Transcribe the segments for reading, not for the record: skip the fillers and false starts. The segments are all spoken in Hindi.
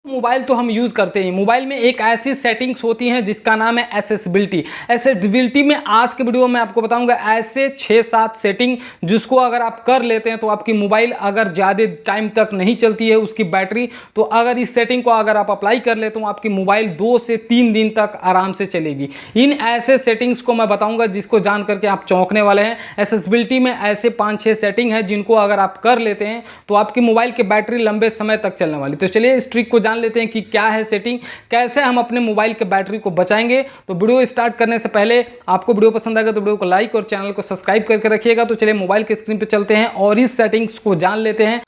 मोबाइल तो हम यूज़ करते हैं। मोबाइल में एक ऐसी सेटिंग्स होती हैं जिसका नाम है एसेसिबिलिटी। एसेसिबिलिटी में आज के वीडियो में आपको बताऊंगा ऐसे 6-7 सेटिंग जिसको अगर आप कर लेते हैं तो आपकी मोबाइल अगर ज़्यादा टाइम तक नहीं चलती है उसकी बैटरी, तो अगर इस सेटिंग को अगर आप अप्लाई कर ले तो आपकी मोबाइल 2 से 3 दिन तक आराम से चलेगी। इन ऐसे सेटिंग्स को मैं बताऊँगा जिसको जान करके आप चौंकने वाले हैं। एसेसिबिलिटी में ऐसे 5-6 सेटिंग है जिनको अगर आप कर लेते हैं तो आपकी मोबाइल की बैटरी लंबे समय तक चलने वाली। तो चलिए इस ट्रिक को जान लेते हैं कि क्या है सेटिंग, कैसे हम अपने मोबाइल के बैटरी को बचाएंगे। तो वीडियो स्टार्ट करने से पहले आपको वीडियो पसंद आएगा तो वीडियो को लाइक और चैनल को सब्सक्राइब करके रखिएगा। तो चलिए मोबाइल के स्क्रीन पे चलते हैं और इस सेटिंग्स को जान लेते हैं।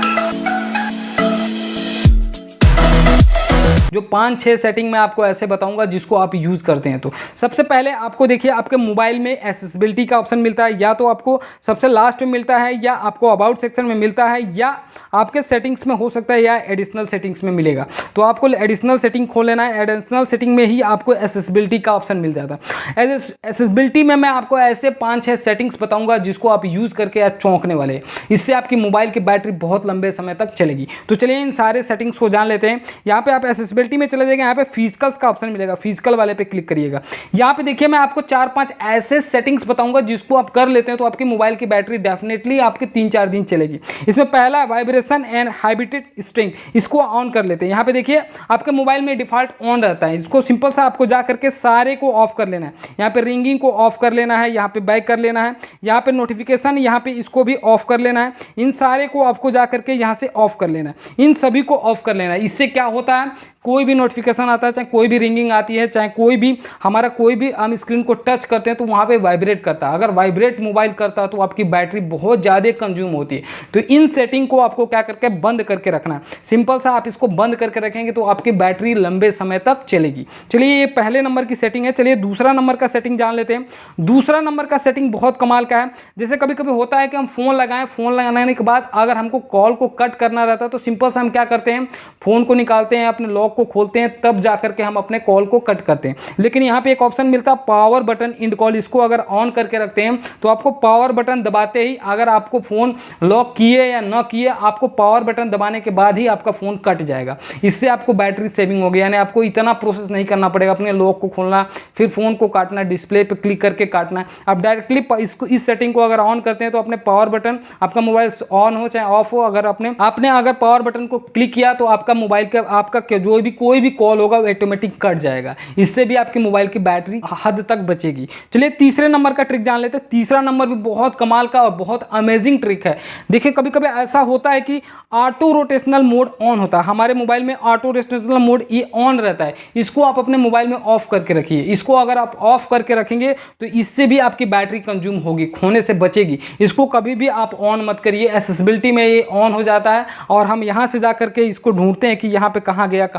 जो 5-6 सेटिंग मैं आपको ऐसे बताऊंगा जिसको आप यूज करते हैं। तो सबसे पहले आपको देखिए आपके मोबाइल में एसेसिबिलिटी का ऑप्शन मिलता है, या तो आपको सबसे लास्ट में मिलता है, या आपको अबाउट सेक्शन में मिलता है, या आपके सेटिंग्स में हो सकता है, या एडिशनल सेटिंग्स में मिलेगा। तो आपको एडिशनल सेटिंग खोल लेना है। एडिशनल सेटिंग में ही आपको एसेसिबिलिटी का ऑप्शन मिल जाता है। एसेसिबिलिटी में मैं आपको ऐसे 5-6 सेटिंग्स बताऊंगा जिसको आप यूज करके आज चौंकने वाले हैं। इससे आपकी मोबाइल की बैटरी बहुत लंबे समय तक चलेगी। तो चलिए इन सारे सेटिंग्स को जान लेते हैं। यहाँ पे आप एसेसिबिलिटी में चले जाएंगे, यहाँ पे फिजिकल्स का ऑप्शन मिलेगा, फिजिकल वाले पे क्लिक करिएगा। यहाँ पे देखिए मैं आपको 4-5 ऐसे सेटिंग्स बताऊंगा जिसको आप कर लेते हैं तो आपकी मोबाइल की बैटरी डेफिनेटली आपके 3-4 दिन चलेगी। इसमें पहला है वाइब्रेशन एंड हाइब्रिड स्ट्रिंग, इसको ऑन कर लेते हैं। यहाँ पे देखिए आपके मोबाइल में डिफॉल्ट ऑन रहता है, इसको सिंपल सा आपको जा करके सारे को ऑफ कर लेना है। यहाँ पे रिंगिंग को ऑफ कर लेना है, यहाँ पे बैक कर लेना है, यहाँ पे नोटिफिकेशन यहाँ पे इसको भी ऑफ कर लेना है। इन सारे को आपको जा करके यहाँ से ऑफ कर लेना है, इन सभी को ऑफ कर लेना है। इससे क्या होता है, कोई भी नोटिफिकेशन आता है, चाहे कोई भी रिंगिंग आती है, चाहे कोई भी हमारा कोई भी हम स्क्रीन को टच करते हैं तो वहाँ पे वाइब्रेट करता है। अगर वाइब्रेट मोबाइल करता है तो आपकी बैटरी बहुत ज़्यादा कंज्यूम होती है। तो इन सेटिंग को आपको क्या करके बंद करके रखना है। सिंपल सा आप इसको बंद करके रखेंगे तो आपकी बैटरी लंबे समय तक चलेगी। चलिए ये पहले नंबर की सेटिंग है। चलिए दूसरा नंबर का सेटिंग जान लेते हैं। दूसरा नंबर का सेटिंग बहुत कमाल का है। जैसे कभी कभी होता है कि हम फ़ोन लगाएं, फ़ोन लगाने के बाद अगर हमको कॉल को कट करना रहता है तो सिंपल सा हम क्या करते हैं, फ़ोन को निकालते हैं, अपने लॉक को खोलते हैं, तब जाकर के हम अपने कॉल को कट करते हैं। लेकिन यहाँ पे एक ऑप्शन मिलता है पावर बटन इंड कॉल, इसको अगर ऑन करके रखते हैं तो आपको पावर बटन दबाते ही, अगर आपको फोन लॉक किए या ना किए, आपको पावर बटन दबाने के बाद ही आपका फोन कट जाएगा। इससे आपको बैटरी सेविंग होगी, यानी आपको इतना प्रोसेस नहीं करना पड़ेगा अपने लॉक को खोलना, फिर फोन को काटना, डिस्प्ले पे क्लिक करके काटना है। आप डायरेक्टली इसको इस सेटिंग को अगर ऑन करते हैं तो अपने पावर बटन, आपका मोबाइल ऑन हो चाहे ऑफ हो, अगर आपने अगर पावर बटन को क्लिक किया तो आपका मोबाइल का आपका जो भी कोई भी कॉल होगा वो ऑटोमेटिक कट जाएगा। इससे भी आपकी मोबाइल की बैटरी हद तक बचेगी। चलिए तीसरे नंबर का ट्रिक जान लेते हैं। तीसरा नंबर भी बहुत कमाल का और बहुत अमेजिंग ट्रिक है। देखिए कभी कभी ऐसा होता है कि ऑटो रोटेशनल मोड ऑन होता है हमारे मोबाइल में, ऑटो रोटेशनल मोड ये ऑन रहता है। इसको आप अपने मोबाइल में ऑफ करके रखिए। इसको अगर आप ऑफ करके रखेंगे तो इससे भी आपकी बैटरी कंज्यूम होगी, खोने से बचेगी। इसको कभी भी आप ऑन मत करिए। एसेसिबिलिटी में ये ऑन हो जाता है और हम यहाँ से जा करके इसको ढूंढते हैं कि यहाँ पे कहाँ गया,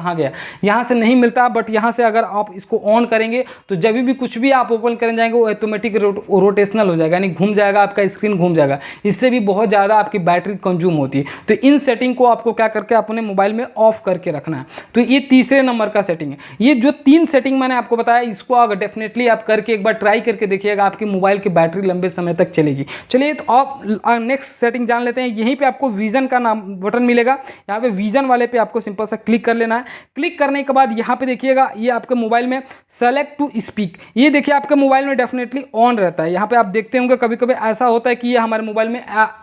यहाँ से नहीं मिलता। बट यहाँ से अगर आप इसको ऑन करेंगे तो जब भी कुछ भी आप ओपन करने जाएंगे वो ऑटोमेटिक रोटेशनल हो जाएगा, यानी घूम जाएगा, आपका स्क्रीन घूम जाएगा। इससे भी बहुत ज़्यादा आपकी बैटरी कंज्यूम होती है। तो इन सेटिंग को आपको क्या करके अपने मोबाइल में ऑफ करके रखना है। तो ये तीसरे नंबर का सेटिंग है। ये जो 3 सेटिंग मैंने आपको बताया, इसको अगर डेफिनेटली आप करके एक बार ट्राई करके देखिएगा, आपकी मोबाइल की बैटरी लंबे समय तक चलेगी। चलिए तो आप नेक्स्ट सेटिंग जान लेते हैं। यहीं पर आपको विजन का नाम बटन मिलेगा, यहाँ पे विजन वाले पे आपको सिंपल सा क्लिक कर लेना है। क्लिक करने के बाद यहाँ पे देखिएगा ये आपके मोबाइल में सेलेक्ट टू स्पीक, ये देखिए आपके मोबाइल में डेफिनेटली ऑन रहता है। यहाँ पे आप देखते होंगे कभी कभी ऐसा होता है कि ये हमारे मोबाइल में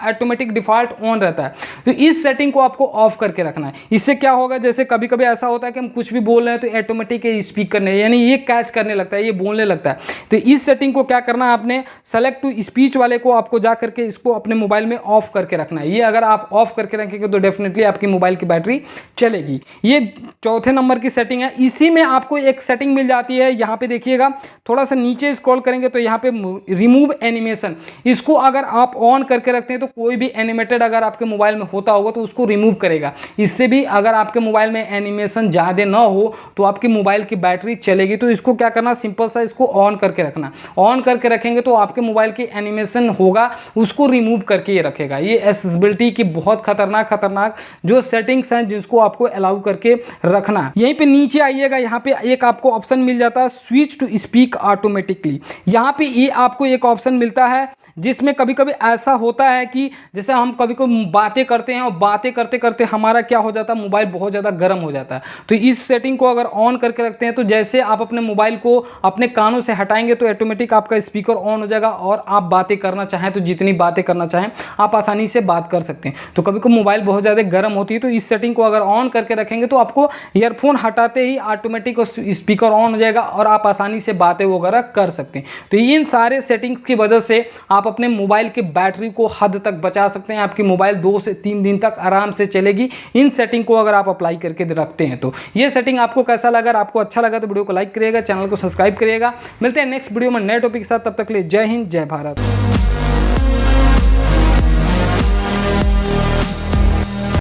ऑटोमेटिक डिफॉल्ट ऑन रहता है। तो इस सेटिंग को आपको ऑफ करके रखना है। इससे क्या होगा, जैसे कभी कभी ऐसा होता है कि हम कुछ भी बोल रहे हैं तो ऑटोमेटिक स्पीक करने, यानी ये कैच करने लगता है, ये बोलने लगता है। तो इस सेटिंग को क्या करना है, आपने सेलेक्ट टू स्पीच वाले को आपको जा करके इसको अपने मोबाइल में ऑफ करके रखना है। ये अगर आप ऑफ करके रखेंगे तो डेफिनेटली आपकी मोबाइल की बैटरी चलेगी। ये चौथे नंबर की सेटिंग है। इसी में आपको एक सेटिंग मिल जाती है, यहाँ पे देखिएगा थोड़ा सा नीचे स्क्रॉल करेंगे तो यहाँ पे रिमूव एनिमेशन, इसको अगर आप ऑन करके रखते हैं तो कोई भी एनिमेटेड अगर आपके मोबाइल में होता होगा तो उसको रिमूव करेगा। इससे भी अगर आपके मोबाइल में एनिमेशन ज़्यादा ना हो तो आपकी मोबाइल की बैटरी चलेगी। तो इसको क्या करना, सिंपल सा इसको ऑन करके रखना। ऑन करके रखेंगे तो आपके मोबाइल की एनिमेशन होगा उसको रिमूव करके ये रखेगा। ये एक्सेसिबिलिटी की बहुत खतरनाक जो सेटिंग्स हैं जिसको आपको अलाउ करके रखना। यहीं पे नीचे आइएगा, यहाँ पे एक आपको ऑप्शन मिल जाता है स्विच टू स्पीक ऑटोमेटिकली। यहाँ पे ये आपको एक ऑप्शन मिलता है जिसमें कभी कभी ऐसा होता है कि जैसे हम कभी कभी बातें करते हैं और बातें करते करते हमारा क्या हो जाता है, मोबाइल बहुत ज़्यादा गर्म हो जाता है। तो इस सेटिंग को अगर ऑन करके रखते हैं तो जैसे आप अपने मोबाइल को अपने कानों से हटाएंगे तो ऑटोमेटिक आपका स्पीकर ऑन हो जाएगा और आप बातें करना चाहें तो जितनी बातें करना चाहें आप आसानी से बात कर सकते हैं। तो कभी कभी मोबाइल बहुत ज़्यादा गर्म होती है तो इस सेटिंग को अगर ऑन करके रखेंगे तो आपको ईयरफोन हटाते ही ऑटोमेटिक स्पीकर ऑन हो जाएगा और आप आसानी से बातें वगैरह कर सकते हैं। तो इन सारे सेटिंग्स की वजह से आप अपने मोबाइल की बैटरी को हद तक बचा सकते हैं। आपकी मोबाइल 2 से 3 दिन तक आराम से चलेगी इन सेटिंग को अगर आप अप्लाई करके रखते हैं तो। ये सेटिंग आपको कैसा लगा? अगर आपको अच्छा लगा तो वीडियो को लाइक करिएगा, चैनल को सब्सक्राइब करिएगा। मिलते हैं नेक्स्ट वीडियो में नए टॉपिक के साथ, तब तक के लिए जय हिंद, जय भारत।